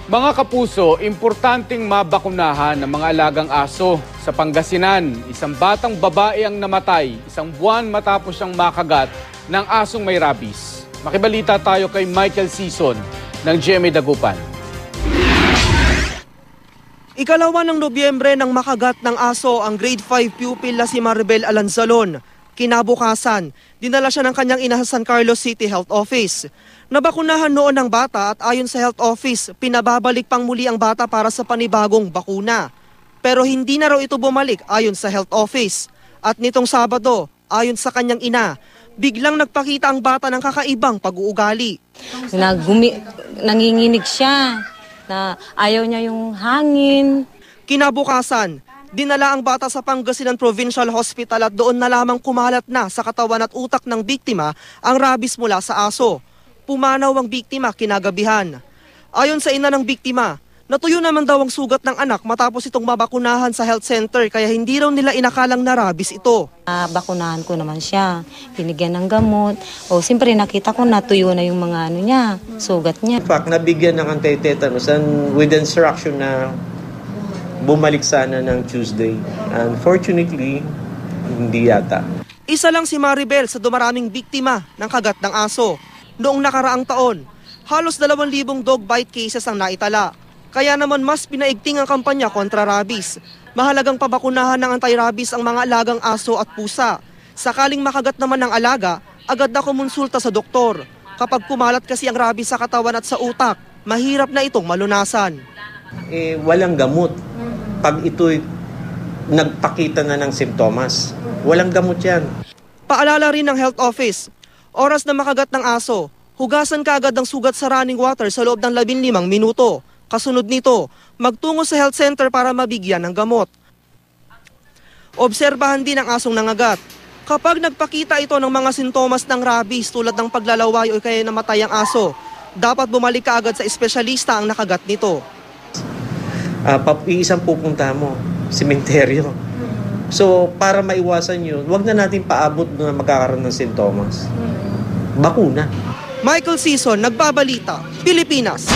Mga kapuso, importanteng mabakunahan ng mga alagang aso. Sa Pangasinan, isang batang babae ang namatay, isang buwan matapos siyang makagat ng asong may rabies. Makibalita tayo kay Michael Sison ng GMA Dagupan. Ikalawa ng Nobyembre nang makagat ng aso ang grade 5 pupil na si Maribel Alanzalon. Kinabukasan, dinala siya ng kanyang ina sa San Carlos City Health Office. Nabakunahan noon ang bata at ayon sa Health Office, pinababalik pang muli ang bata para sa panibagong bakuna. Pero hindi na raw ito bumalik ayon sa Health Office. At nitong Sabado, ayon sa kanyang ina, biglang nagpakita ang bata ng kakaibang pag-uugali. Nanginginig siya na ayaw niya yung hangin. Kinabukasan, dinala ang bata sa Pangasinan Provincial Hospital at doon na lamang kumalat na sa katawan at utak ng biktima ang rabies mula sa aso. Pumanaw ang biktima kinagabihan. Ayon sa ina ng biktima, natuyo naman daw ang sugat ng anak matapos itong mabakunahan sa health center kaya hindi raw nila inakalang na rabies ito. Bakunahan ko naman siya, binigyan ng gamot. Siyempre nakita ko natuyo na yung mga sugat niya. In fact, nabigyan ng anti-tetanus and with instruction na bumalik sana ng Tuesday. Unfortunately, hindi yata. Isa lang si Maribel sa dumaraming biktima ng kagat ng aso. Noong nakaraang taon, halos 2,000 dog bite cases ang naitala. Kaya naman mas pinaigting ang kampanya kontra rabies. Mahalagang pabakunahan ng anti-rabies ang mga alagang aso at pusa. Sakaling makagat naman ng alaga, agad na kumonsulta sa doktor. Kapag kumalat kasi ang rabies sa katawan at sa utak, mahirap na itong malunasan. Walang gamot. Pag ito'y nagpakita na ng simptomas, walang gamot yan. Paalala rin ng Health Office, oras na makagat ng aso, hugasan kaagad ang sugat sa running water sa loob ng 15 minuto. Kasunod nito, magtungo sa health center para mabigyan ng gamot. Obserbahan din ang asong nangagat. Kapag nagpakita ito ng mga sintomas ng rabies tulad ng paglalaway o kaya namatay ang aso, dapat bumalik kaagad sa espesyalista ang nakagat nito. Iisang pupunta mo, sementeryo. So, para maiwasan yun, wag na natin paabot na magkakaroon ng sintomas. Bakuna. Michael Sison, Nagbabalita, Pilipinas.